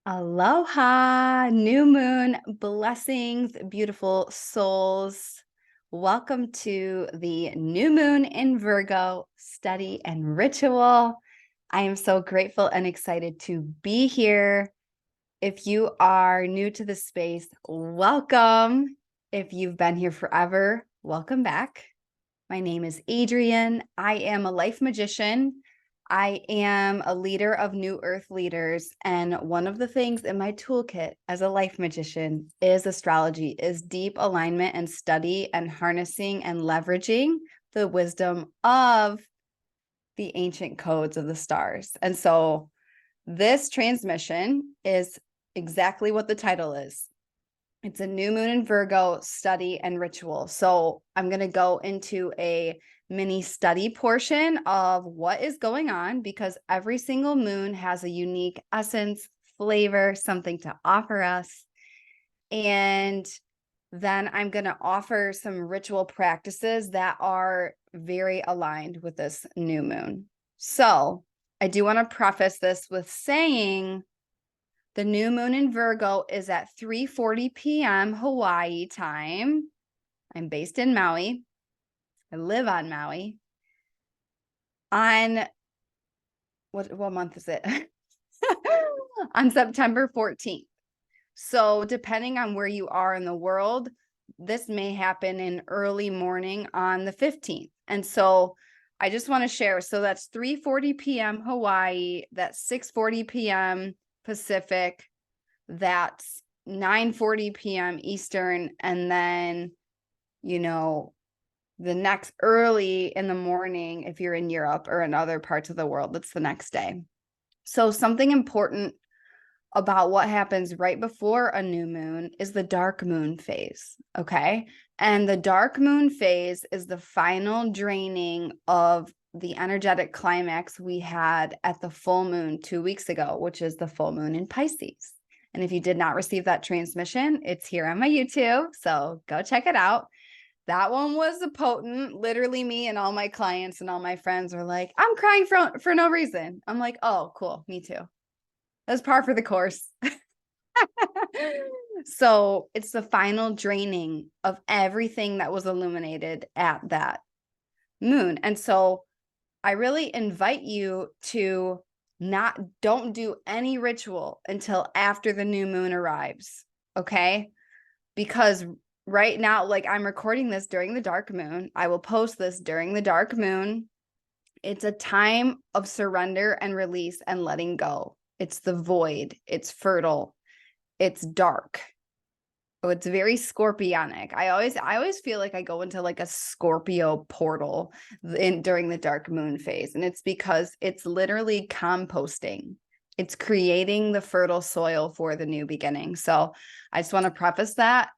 Aloha, new moon, blessings, beautiful souls. Welcome to the new moon in Virgo study and ritual. I am so grateful and excited to be here. If you are new to the space, welcome. If you've been here forever, welcome back. My name is Adrienne. I am a life magician. I am a leader of New Earth leaders. And one of the things in my toolkit as a life magician is astrology, is deep alignment and study and harnessing and leveraging the wisdom of the ancient codes of the stars. And so this transmission is exactly what the title is. It's a new moon in Virgo study and ritual. So I'm going to go into a mini study portion of what is going on because every single moon has a unique essence, flavor, something to offer us. And then I'm going to offer some ritual practices that are very aligned with this new moon. So I do want to preface this with saying the new moon in Virgo is at 3:40 p.m. Hawaii time. I'm based in Maui. I live on Maui. On what month is it? On September 14th. So depending on where you are in the world, this may happen in early morning on the 15th. And so I just want to share. So that's 3:40 p.m. Hawaii. That's 6:40 p.m. Pacific. That's 9:40 p.m. Eastern. And then, the next early in the morning, if you're in Europe or in other parts of the world, that's the next day. So something important about what happens right before a new moon is the dark moon phase. Okay. And the dark moon phase is the final draining of the energetic climax we had at the full moon 2 weeks ago, which is the full moon in Pisces. And if you did not receive that transmission, it's here on my YouTube. So go check it out. That one was a potent, literally me and all my clients and all my friends were like, I'm crying for no reason. I'm like, oh, cool. Me too. That's par for the course. So it's the final draining of everything that was illuminated at that moon. And so I really invite you to don't do any ritual until after the new moon arrives. Okay. Because right now, like I'm recording this during the dark moon. I will post this during the dark moon. It's a time of surrender and release and letting go. It's the void. It's fertile. It's dark. Oh, it's very scorpionic. I always feel like I go into like a Scorpio portal during the dark moon phase. And it's because it's literally composting. It's creating the fertile soil for the new beginning. So I just want to preface that.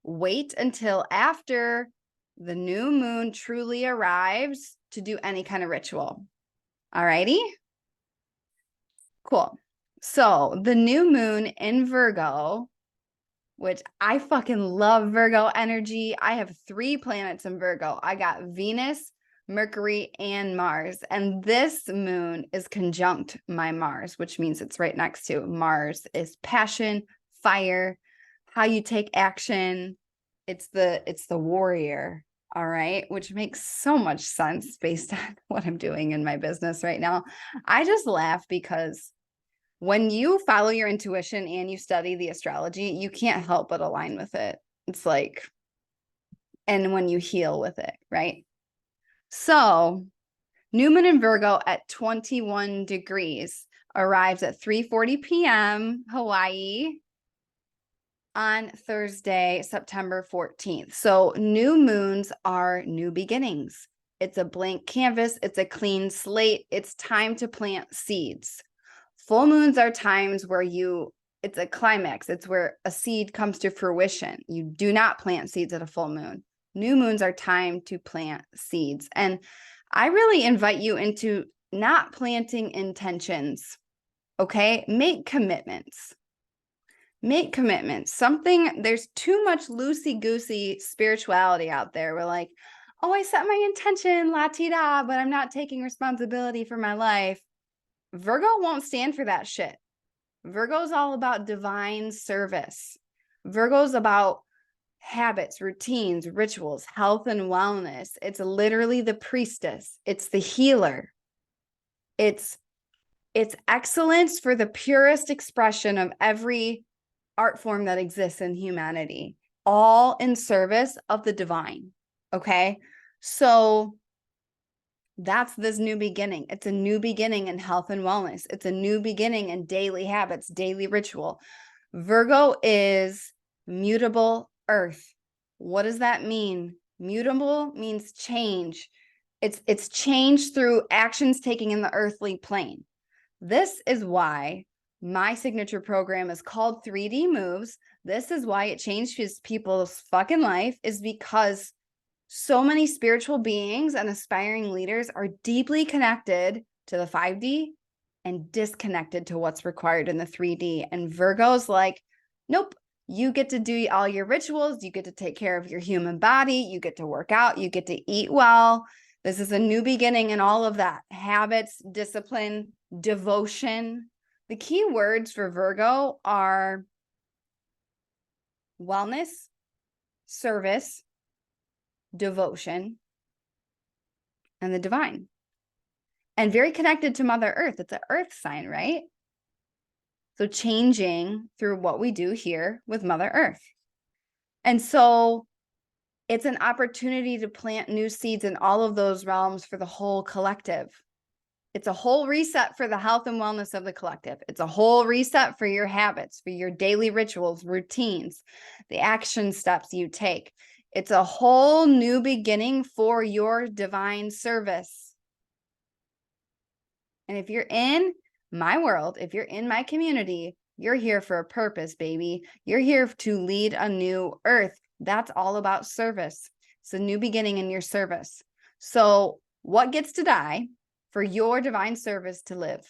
Wait until after the new moon truly arrives to do any kind of ritual. All righty. Cool. So the new moon in Virgo, which I fucking love Virgo energy. I have 3 planets in Virgo. I got Venus, Mercury, and Mars. And this moon is conjunct my Mars, which means it's right next to Mars is passion, fire, how you take action. It's the warrior. All right, which makes so much sense based on what I'm doing in my business right now. I just laugh because when you follow your intuition and you study the astrology, you can't help but align with it. It's like, and when you heal with it, right? So new moon in Virgo at 21 degrees arrives at 3:40 p.m. Hawaii on Thursday, September 14th. So new moons are new beginnings. It's a blank canvas. It's a clean slate. It's time to plant seeds. Full moons are times where it's a climax. It's where a seed comes to fruition. You do not plant seeds at a full moon. New moons are time to plant seeds. And I really invite you into not planting intentions. Okay. Make commitments. There's too much loosey-goosey spirituality out there. We're like, oh, I set my intention, la-ti-da, but I'm not taking responsibility for my life. Virgo won't stand for that shit. Virgo's all about divine service. Virgo's about habits, routines, rituals, health and wellness. It's literally the priestess. It's the healer. It's excellence for the purest expression of every art form that exists in humanity, all in service of the divine. Okay. So that's this new beginning. It's a new beginning in health and wellness. It's a new beginning in daily habits, daily ritual. Virgo is mutable earth. What does that mean? Mutable means change. It's change through actions taken in the earthly plane. This is why my signature program is called 3D Moves. This is why it changes people's fucking life, is because so many spiritual beings and aspiring leaders are deeply connected to the 5D and disconnected to what's required in the 3D. And Virgo's like, nope, you get to do all your rituals. You get to take care of your human body. You get to work out. You get to eat well. This is a new beginning in all of that. Habits, discipline, devotion. The key words for Virgo are wellness, service, devotion, and the divine. And very connected to Mother Earth. It's an earth sign, right? So changing through what we do here with Mother Earth. And so it's an opportunity to plant new seeds in all of those realms for the whole collective. It's a whole reset for the health and wellness of the collective. It's a whole reset for your habits, for your daily rituals, routines, the action steps you take. It's a whole new beginning for your divine service. And if you're in my world, if you're in my community, you're here for a purpose, baby. You're here to lead a new earth. That's all about service. It's a new beginning in your service. So what gets to die for your divine service to live?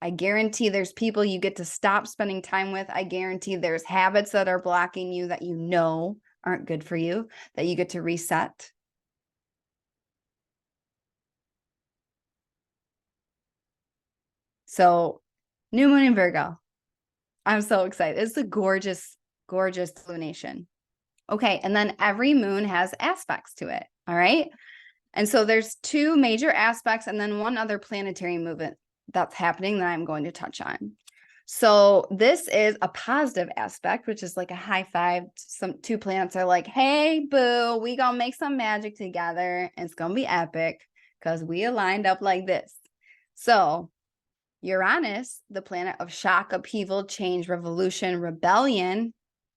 I guarantee there's people you get to stop spending time with. I guarantee there's habits that are blocking you that you know aren't good for you, that you get to reset. So new moon in Virgo. I'm so excited. It's a gorgeous, gorgeous lunation. Okay. And then every moon has aspects to it. All right. And so there's two major aspects and then one other planetary movement that's happening that I'm going to touch on. So this is a positive aspect, which is like a high five. Some two planets are like, hey, boo, we gonna make some magic together. And it's gonna be epic because we aligned up like this. So Uranus, the planet of shock, upheaval, change, revolution, rebellion,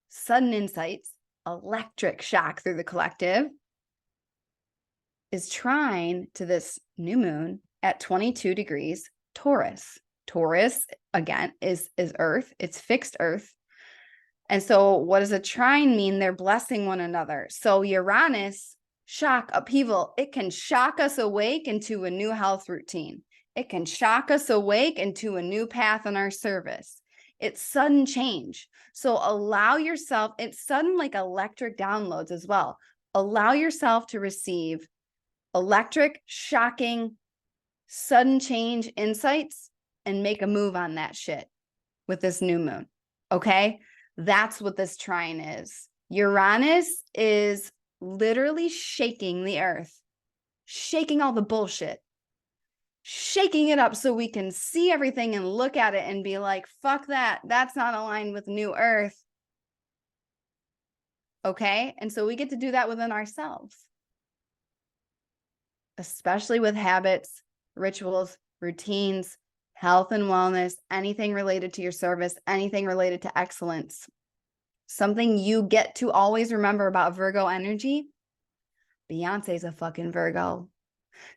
sudden insights, electric shock through the collective, is trine to this new moon at 22 degrees Taurus. Taurus, again, is Earth. It's fixed Earth. And so what does a trine mean? They're blessing one another. So Uranus, shock, upheaval, it can shock us awake into a new health routine. It can shock us awake into a new path in our service. It's sudden change. So allow yourself, it's sudden like electric downloads as well. Allow yourself to receive electric, shocking, sudden change insights and make a move on that shit with this new moon. Okay? That's what this trine is. Uranus is literally shaking the earth, shaking all the bullshit, shaking it up so we can see everything and look at it and be like, fuck that. That's not aligned with new earth. Okay? And so we get to do that within ourselves, especially with habits, rituals, routines, health and wellness, anything related to your service, anything related to excellence. Something you get to always remember about Virgo energy, Beyonce's a fucking Virgo.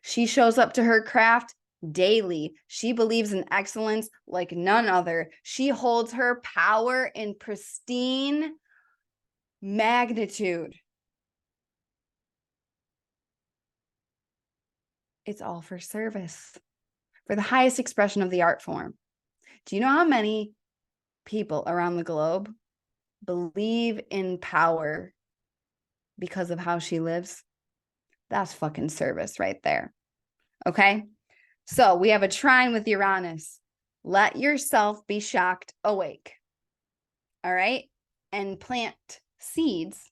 She shows up to her craft daily. She believes in excellence like none other. She holds her power in pristine magnitude. It's all for service, for the highest expression of the art form. Do you know how many people around the globe believe in power because of how she lives? That's fucking service right there. Okay. So we have a trine with Uranus. Let yourself be shocked awake. All right. And plant seeds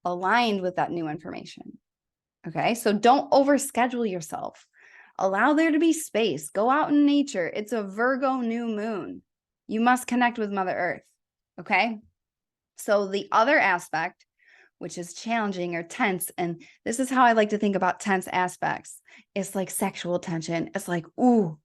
aligned with that new information. Okay. So don't overschedule yourself. Allow there to be space. Go out in nature. It's a Virgo new moon. You must connect with Mother Earth. Okay. So the other aspect, which is challenging or tense, and this is how I like to think about tense aspects. It's like sexual tension. It's like, ooh,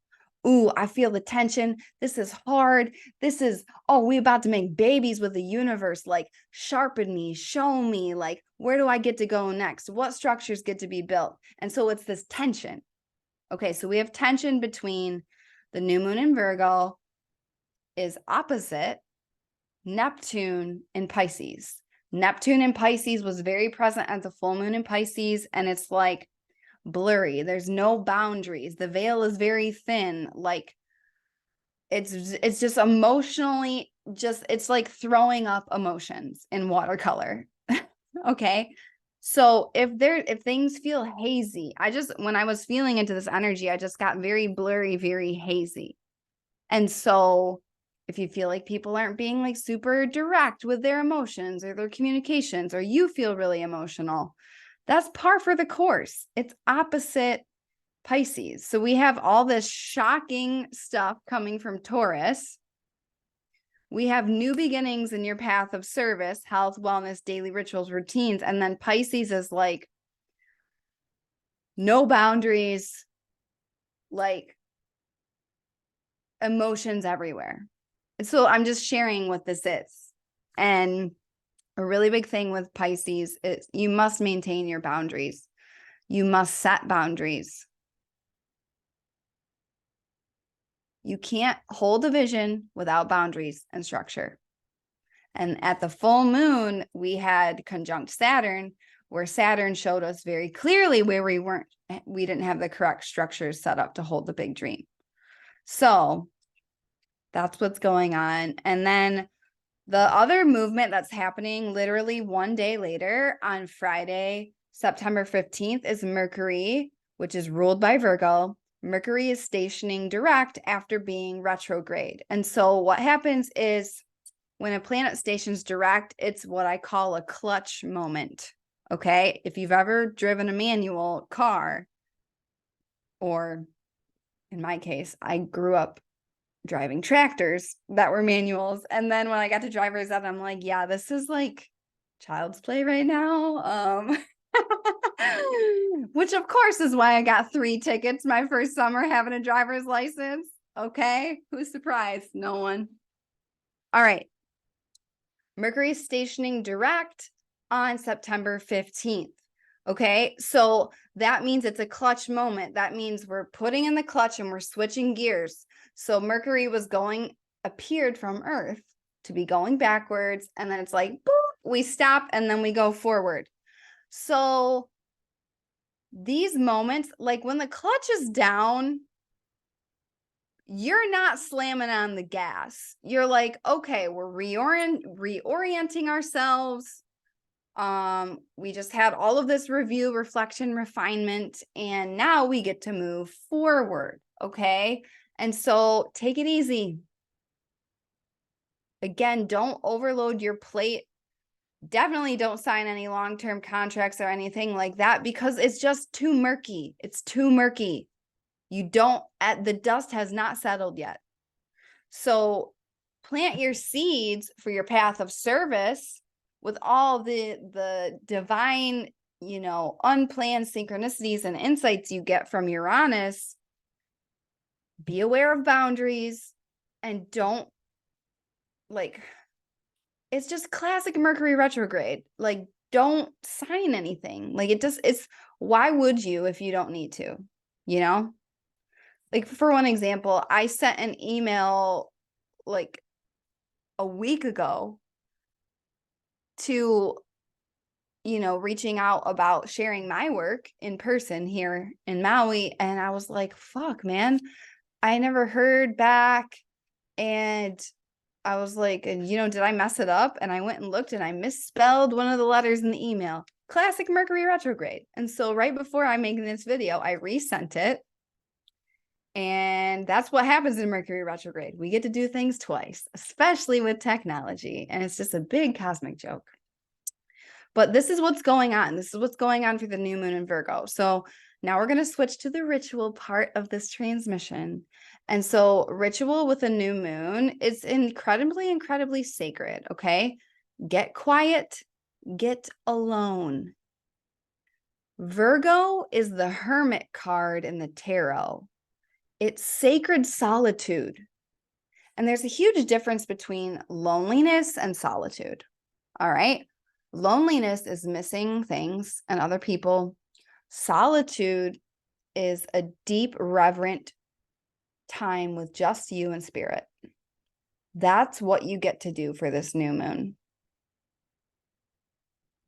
I feel the tension. This is hard. This is, we about to make babies with the universe. Like, sharpen me, show me, like, where do I get to go next? What structures get to be built? And so it's this tension. Okay, so we have tension between the new moon in Virgo is opposite Neptune in Pisces. Neptune in Pisces was very present at the full moon in Pisces, and it's like blurry. There's no boundaries. The veil is very thin. Like it's just emotionally it's like throwing up emotions in watercolor. Okay. So if things feel hazy, when I was feeling into this energy, I just got very blurry, very hazy. And so if you feel like people aren't being like super direct with their emotions or their communications, or you feel really emotional, that's par for the course. It's opposite Pisces. So we have all this shocking stuff coming from Taurus. We have new beginnings in your path of service, health, wellness, daily rituals, routines. And then Pisces is like no boundaries, like emotions everywhere. So I'm just sharing what this is. And a really big thing with Pisces is you must maintain your boundaries. You must set boundaries. You can't hold a vision without boundaries and structure. And at the full moon, we had conjunct Saturn, where Saturn showed us very clearly where we didn't have the correct structures set up to hold the big dream. So that's what's going on. And then the other movement that's happening literally one day later on Friday, September 15th, is Mercury, which is ruled by Virgo. Mercury is stationing direct after being retrograde. And so what happens is when a planet stations direct, it's what I call a clutch moment. Okay. If you've ever driven a manual car, or in my case, I grew up driving tractors that were manuals. And then when I got to driver's ed, I'm like, yeah, this is like child's play right now. Which of course is why I got 3 tickets my first summer having a driver's license. Okay. Who's surprised? No one. All right. Mercury stationing direct on September 15th. Okay. So that means it's a clutch moment. That means we're putting in the clutch and we're switching gears. So Mercury appeared from Earth to be going backwards. And then it's like, boop, we stop and then we go forward. So these moments, like when the clutch is down, you're not slamming on the gas. You're like, okay, we're reorienting ourselves. We just had all of this review, reflection, refinement, and now we get to move forward. Okay. And so take it easy. Again, don't overload your plate. Definitely don't sign any long-term contracts or anything like that because it's just too murky. It's too murky. The dust has not settled yet. So plant your seeds for your path of service with all the divine, unplanned synchronicities and insights you get from Uranus. Be aware of boundaries and don't it's just classic Mercury retrograde. Like, don't sign anything. Like why would you if you don't need to, Like for one example, I sent an email like a week ago to, reaching out about sharing my work in person here in Maui. And I was like, fuck, man, I never heard back. And I was like, did I mess it up? And I went and looked and I misspelled one of the letters in the email. Classic Mercury retrograde. And so right before I'm making this video, I resent it. And And that's what happens in Mercury retrograde. We get to do things twice, especially with technology. And it's just a big cosmic joke. But this is what's going on. This is what's going on for the new moon in Virgo. So now we're going to switch to the ritual part of this transmission. And so ritual with a new moon is incredibly, incredibly sacred. Okay. Get quiet, get alone. Virgo is the hermit card in the tarot. It's sacred solitude. And there's a huge difference between loneliness and solitude. All right. Loneliness is missing things and other people. Solitude is a deep, reverent time with just you and spirit. That's what you get to do for this new moon.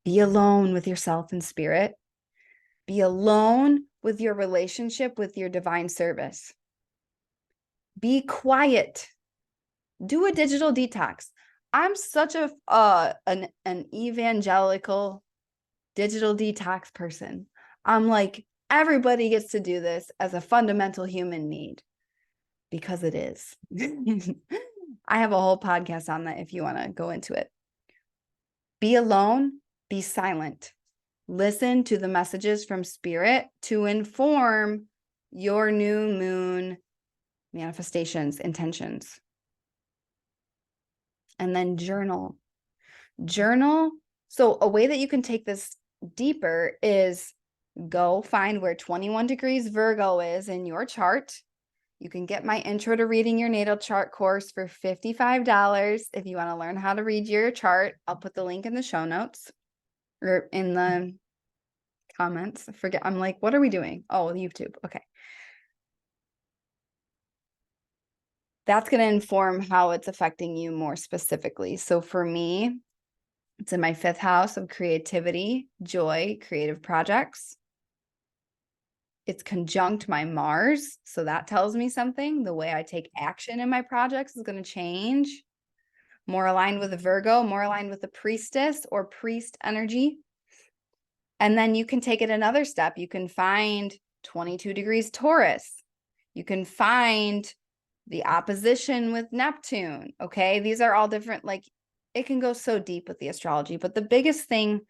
Be alone with yourself and spirit. Be alone with your relationship with your divine service. Be quiet. Do a digital detox. I'm such an evangelical digital detox person. I'm like, everybody gets to do this as a fundamental human need because it is. I have a whole podcast on that if you want to go into it. Be alone, be silent. Listen to the messages from spirit to inform your new moon manifestations, intentions. And then journal. Journal. So a way that you can take this deeper is go find where 21 degrees Virgo is in your chart. You can get my Intro to Reading Your Natal Chart course for $55 if you want to learn how to read your chart. I'll put the link in the show notes or in the comments. I forget. I'm like, what are we doing? Oh, YouTube. Okay. That's going to inform how it's affecting you more specifically. So for me, it's in my 5th house of creativity, joy, creative projects. It's conjunct my Mars. So that tells me something. The way I take action in my projects is going to change. More aligned with the Virgo, more aligned with the priestess or priest energy. And then you can take it another step. You can find 22 degrees Taurus. You can find the opposition with Neptune. Okay. These are all different. Like it can go so deep with the astrology, but the biggest thing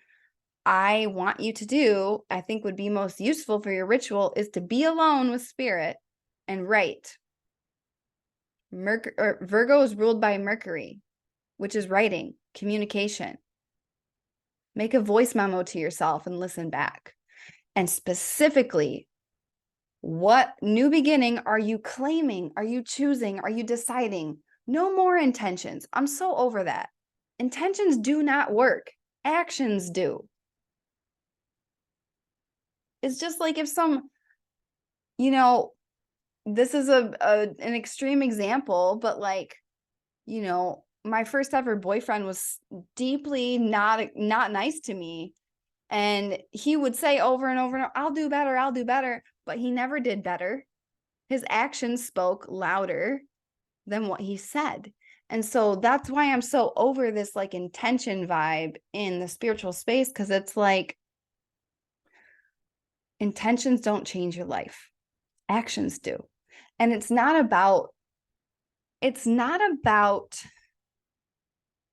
I want you to do, I think would be most useful for your ritual is to be alone with spirit and write. Virgo is ruled by Mercury, which is writing, communication. Make a voice memo to yourself and listen back. And specifically, what new beginning are you claiming? Are you choosing? Are you deciding? No more intentions. I'm so over that. Intentions do not work. Actions do. It's just like if this is an extreme example, but like, my first ever boyfriend was deeply not nice to me. And he would say over and over and over, I'll do better. But he never did better. His actions spoke louder than what he said. And so that's why I'm so over this like intention vibe in the spiritual space. Cause it's like intentions don't change your life. Actions do. And it's not about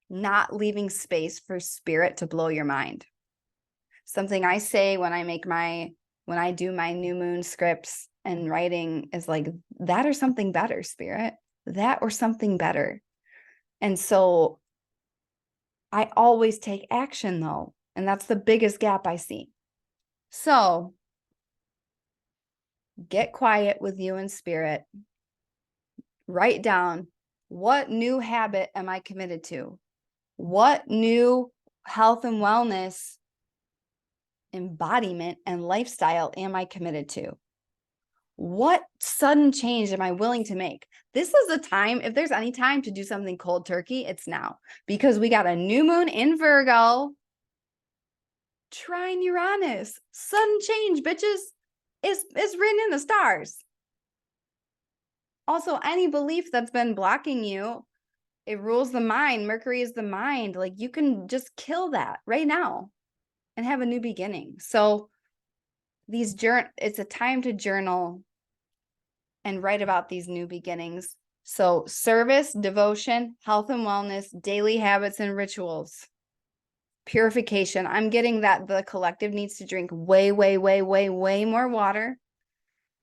not leaving space for spirit to blow your mind. Something I say when I do my new moon scripts and writing is like, that or something better, spirit, that or something better. And so I always take action though. And that's the biggest gap I see. So get quiet with you and spirit. Write down, what new habit am I committed to? What new health and wellness embodiment and lifestyle am I committed to? What sudden change am I willing to make? This is a time, if there's any time to do something cold turkey, it's now, because we got a new moon in Virgo, trine Uranus, sudden change, bitches, is written in the stars. Also, any belief that's been blocking you, it rules the mind. Mercury is the mind. Like you can just kill that right now and have a new beginning. So it's a time to journal. and write about these new beginnings. So service, devotion, health and wellness, daily habits and rituals, purification. I'm getting that the collective needs to drink way, way, way, way, way more water.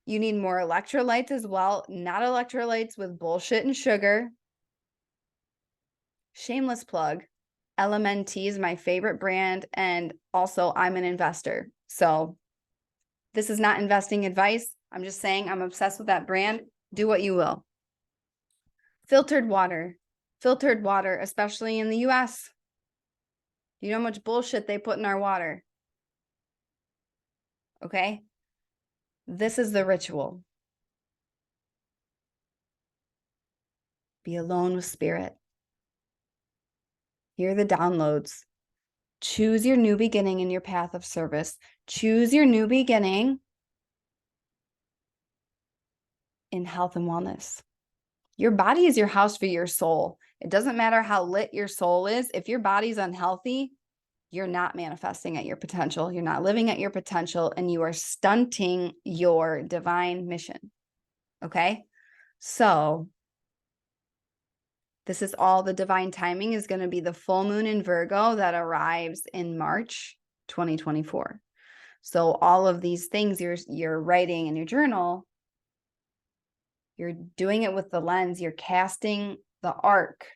You need more electrolytes as well, not electrolytes with bullshit and sugar. Shameless plug. LMNT is my favorite brand, and also I'm an investor. So this is not investing advice. I'm just saying I'm obsessed with that brand. Do what you will. Filtered water, especially in the US. You know how much bullshit they put in our water. Okay? This is the ritual. Be alone with spirit. Here are the downloads. Choose your new beginning in your path of service. Choose your new beginning in health and wellness. Your body is your house for your soul. It doesn't matter how lit your soul is. If your body's unhealthy, you're not manifesting at your potential. You're not living at your potential, and you are stunting your divine mission. Okay? So this is all the divine timing is going to be the full moon in Virgo that arrives in March 2024. So all of these things you're writing in your journal, you're doing it with the lens, you're casting the arc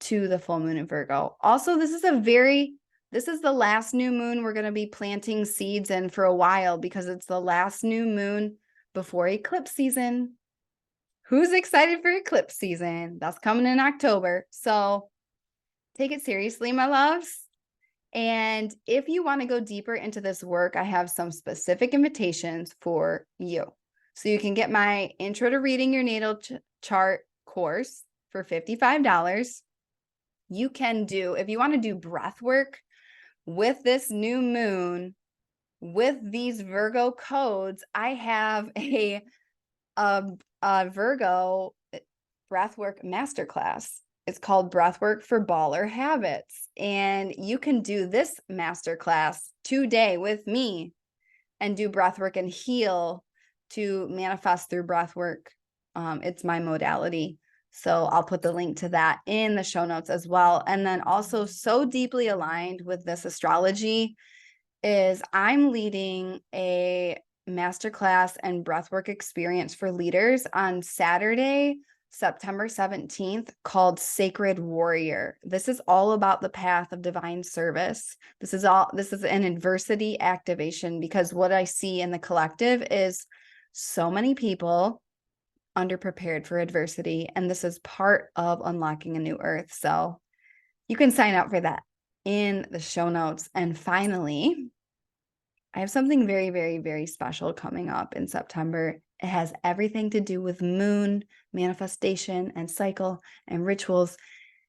to the full moon in Virgo. Also, this is the last new moon we're going to be planting seeds in for a while, because it's the last new moon before eclipse season. Who's excited for eclipse season? That's coming in October. So take it seriously, my loves. And if you want to go deeper into this work, I have some specific invitations for you. So you can get my Intro to Reading Your Natal Chart course for $55. You can do, if you want to do breath work with this new moon, with these Virgo codes, I have a Virgo breathwork masterclass. It's called Breathwork for Baller Habits. And you can do this masterclass today with me and do breathwork and heal to manifest through breathwork. It's my modality. So I'll put the link to that in the show notes as well. And then also, so deeply aligned with this astrology is I'm leading a masterclass and breathwork experience for leaders on Saturday, September 17th, called Sacred Warrior. This is all about the path of divine service. This is an adversity activation, because what I see in the collective is so many people underprepared for adversity, and this is part of unlocking a new earth. So you can sign up for that in the show notes. And finally, I have something very, very, very special coming up in September. It has everything to do with moon manifestation and cycle and rituals.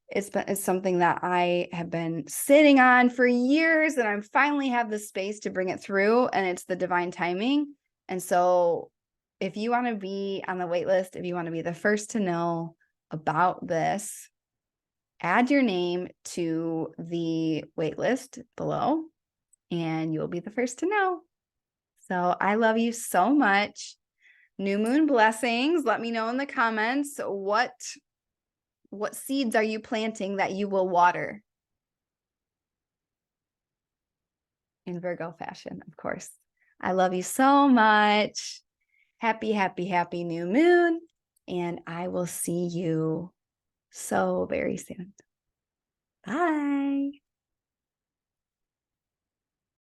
It's something that I have been sitting on for years, and I finally have the space to bring it through, and it's the divine timing. And so if you want to be on the wait list, if you want to be the first to know about this, add your name to the wait list below, and you'll be the first to know. So I love you so much. New moon blessings. Let me know in the comments what seeds are you planting that you will water in Virgo fashion, of course. I love you so much. Happy, happy, happy new moon. And I will see you so very soon. Bye.